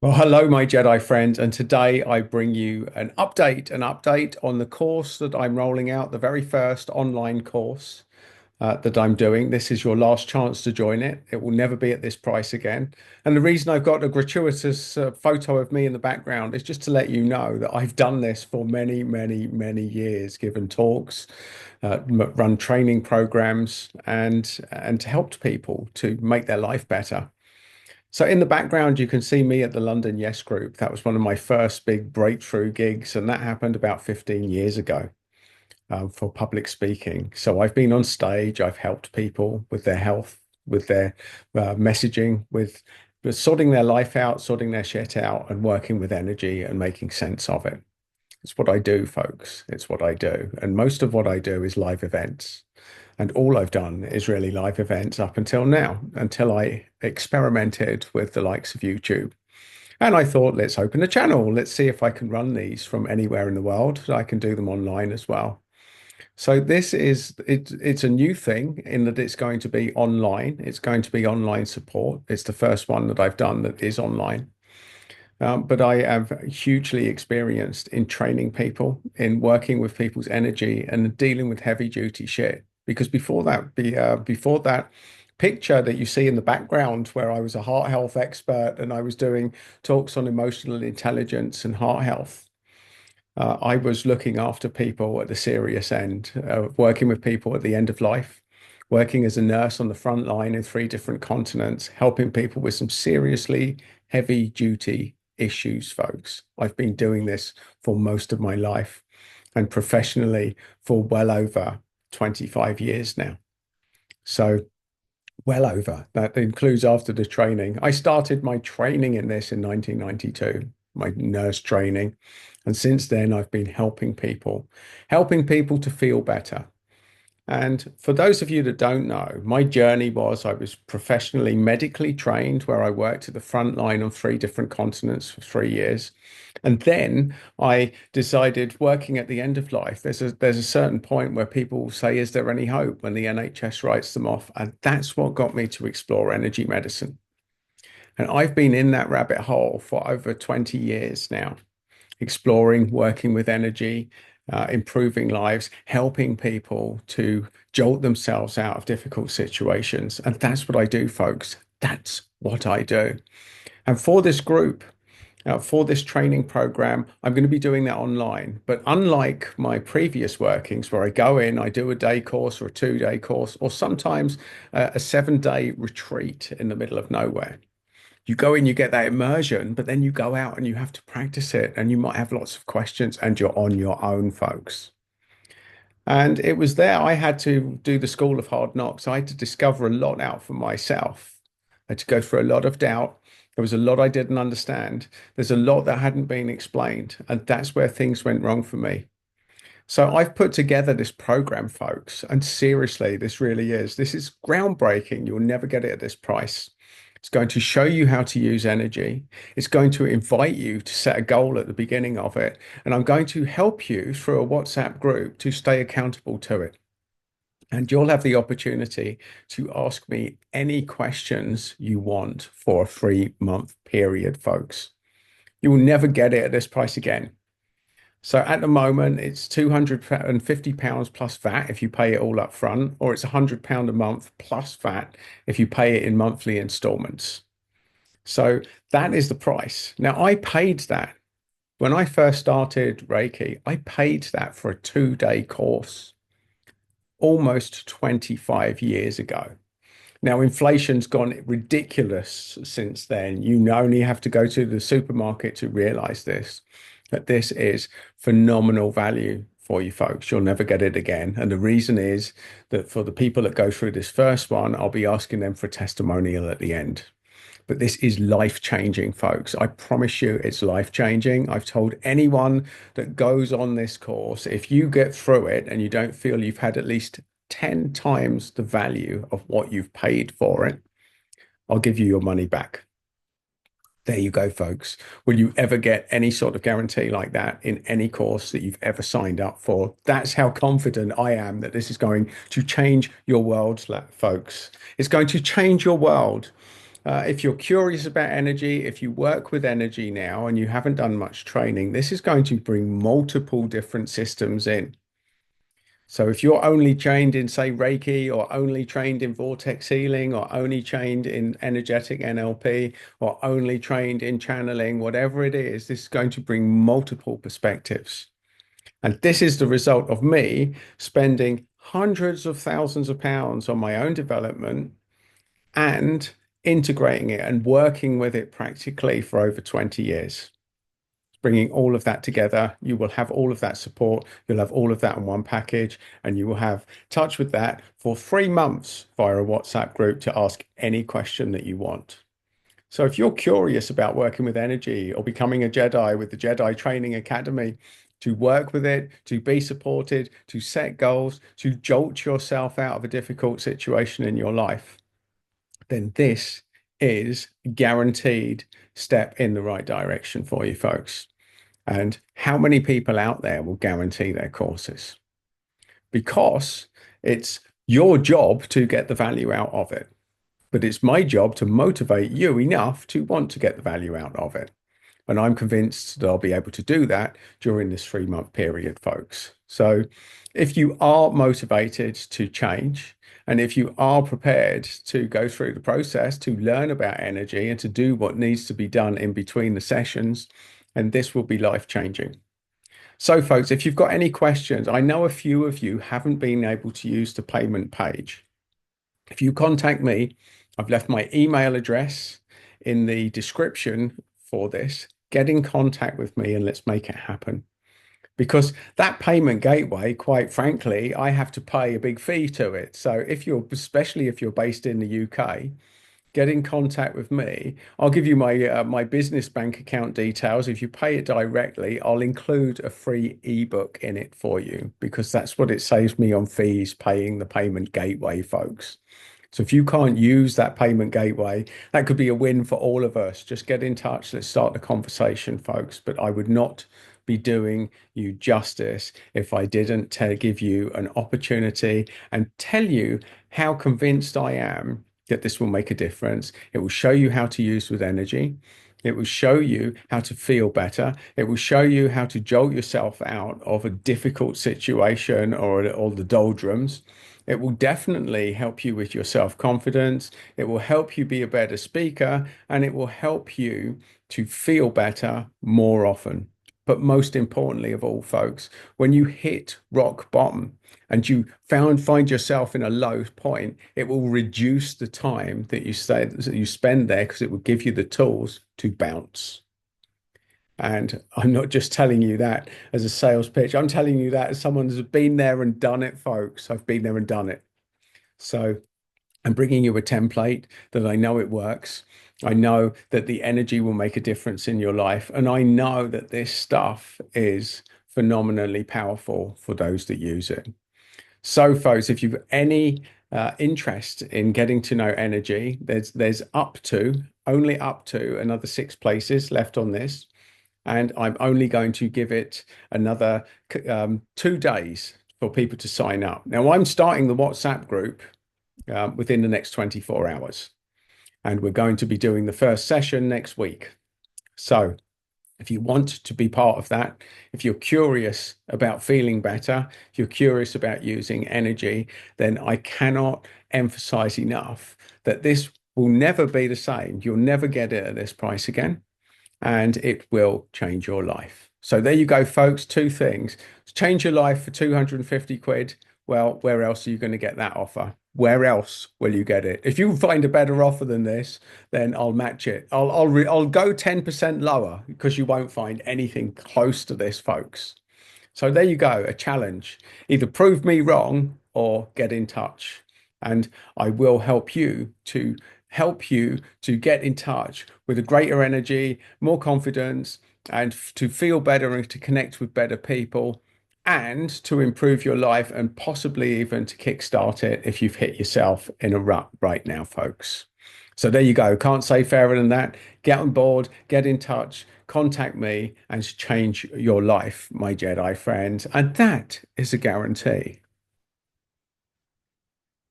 Well, hello, my Jedi friends, and today I bring you an update on the course that I'm rolling out, the very first online course that I'm doing. This is your last chance to join it. It will never be at this price again. And the reason I've got a gratuitous photo of me in the background is just to let you know that I've done this for many, many, many years, given talks, run training programs, and helped people to make their life better. So in the background, you can see me at the London Yes Group. That was one of my first big breakthrough gigs, and that happened about 15 years ago for public speaking. So I've been on stage, I've helped people with their health, with their messaging, with sorting their life out, sorting their shit out, and working with energy and making sense of it. It's what I do, folks. It's what I do. And most of what I do is live events. And all I've done is really live events up until now, until I experimented with the likes of YouTube. And I thought, let's open a channel. Let's see if I can run these from anywhere in the world. I can do them online as well. So it's a new thing in that it's going to be online. It's going to be online support. It's the first one that I've done that is online. But I have hugely experienced in training people, in working with people's energy and dealing with heavy duty shit. Because before that picture that you see in the background, where I was a heart health expert and I was doing talks on emotional intelligence and heart health, I was looking after people at the serious end, working with people at the end of life, working as a nurse on the front line in three different continents, helping people with some seriously heavy duty issues, folks. I've been doing this for most of my life and professionally for well over 25 years now. So, well over. That includes after the training. I started my training in this in 1992, my nurse training. And since then, I've been helping people to feel better. And for those of you that don't know, my journey was I was professionally medically trained, where I worked at the front line on three different continents for 3 years. And then I decided, working at the end of life, there's a certain point where people say, is there any hope, when the NHS writes them off? And that's what got me to explore energy medicine. And I've been in that rabbit hole for over 20 years now, exploring, working with energy, improving lives, helping people to jolt themselves out of difficult situations. And that's what I do, folks. That's what I do. And for this group, for this training program, I'm going to be doing that online. But unlike my previous workings, where I go in, I do a day course or a 2 day course, or sometimes a 7 day retreat in the middle of nowhere. You go in, you get that immersion, but then you go out and you have to practice it, and you might have lots of questions, and you're on your own, folks. And it was there I had to do the School of Hard Knocks. I had to discover a lot out for myself. I had to go through a lot of doubt. There was a lot I didn't understand. There's a lot that hadn't been explained. And that's where things went wrong for me. So I've put together this program, folks. And seriously, this really is. This is groundbreaking. You'll never get it at this price. It's going to show you how to use energy. It's going to invite you to set a goal at the beginning of it. And I'm going to help you through a WhatsApp group to stay accountable to it. And you'll have the opportunity to ask me any questions you want for a 3 month period, folks. You will never get it at this price again. So at the moment, it's £250 plus VAT if you pay it all up front, or it's £100 a month plus VAT if you pay it in monthly installments. So that is the price. Now, I paid that when I first started Reiki. I paid that for a 2 day course almost 25 years ago. Now, inflation's gone ridiculous since then. You only have to go to the supermarket to realize this, that this is phenomenal value for you folks. You'll never get it again. And the reason is that for the people that go through this first one, I'll be asking them for a testimonial at the end. But this is life changing, folks. I promise you it's life changing. I've told anyone that goes on this course, if you get through it and you don't feel you've had at least 10 times the value of what you've paid for it, I'll give you your money back. There you go, folks. Will you ever get any sort of guarantee like that in any course that you've ever signed up for? That's how confident I am that this is going to change your world, folks. It's going to change your world. If you're curious about energy, if you work with energy now and you haven't done much training, this is going to bring multiple different systems in. So if you're only trained in, say, Reiki, or only trained in vortex healing, or only trained in energetic NLP, or only trained in channeling, whatever it is, this is going to bring multiple perspectives. And this is the result of me spending hundreds of thousands of pounds on my own development and integrating it and working with it practically for over 20 years. Bringing all of that together, you will have all of that support. You'll have all of that in one package, and you will have touch with that for 3 months via a WhatsApp group to ask any question that you want. So if you're curious about working with energy or becoming a Jedi with the Jedi Training Academy, to work with it, to be supported, to set goals, to jolt yourself out of a difficult situation in your life, then this is guaranteed step in the right direction for you folks. And how many people out there will guarantee their courses? Because it's your job to get the value out of it. But it's my job to motivate you enough to want to get the value out of it. And I'm convinced that I'll be able to do that during this 3 month period, folks. So if you are motivated to change, and if you are prepared to go through the process to learn about energy and to do what needs to be done in between the sessions, and this will be life changing. So, folks, if you've got any questions, I know a few of you haven't been able to use the payment page. If you contact me, I've left my email address in the description for this. Get in contact with me and let's make it happen. Because that payment gateway, quite frankly, I have to pay a big fee to it. So if you're, especially if you're based in the UK, get in contact with me. I'll give you my business bank account details. If you pay it directly, I'll include a free ebook in it for you because that's what it saves me on fees paying the payment gateway, folks. So if you can't use that payment gateway, that could be a win for all of us. Just get in touch. Let's start the conversation, folks. But I would not be doing you justice if I didn't give you an opportunity and tell you how convinced I am that this will make a difference. It will show you how to use with energy. It will show you how to feel better. It will show you how to jolt yourself out of a difficult situation or the doldrums. It will definitely help you with your self-confidence. It will help you be a better speaker, and it will help you to feel better more often. But most importantly of all, folks, when you hit rock bottom and you find yourself in a low point, it will reduce the time that you spend there because it will give you the tools to bounce. And I'm not just telling you that as a sales pitch. I'm telling you that as someone who's been there and done it, folks. I've been there and done it. So I'm bringing you a template that I know it works. I know that the energy will make a difference in your life. And I know that this stuff is phenomenally powerful for those that use it. So, folks, if you've any interest in getting to know energy, there's only up to another 6 places left on this. And I'm only going to give it another 2 days for people to sign up. Now, I'm starting the WhatsApp group within the next 24 hours. And we're going to be doing the first session next week. So if you want to be part of that, if you're curious about feeling better, if you're curious about using energy, then I cannot emphasize enough that this will never be the same. You'll never get it at this price again, and it will change your life. So there you go, folks. 2 things. Change your life for 250 quid. Well, where else are you going to get that offer? Where else will you get it? If you find a better offer than this, then I'll match it. I'll go 10% lower because you won't find anything close to this, folks. So there you go, a challenge. Either prove me wrong or get in touch. And I will help you to get in touch with a greater energy, more confidence, and to feel better and to connect with better people and to improve your life and possibly even to kickstart it if you've hit yourself in a rut right now, folks. So there you go. Can't say fairer than that. Get on board, get in touch, contact me, and change your life, my Jedi friends. And that is a guarantee.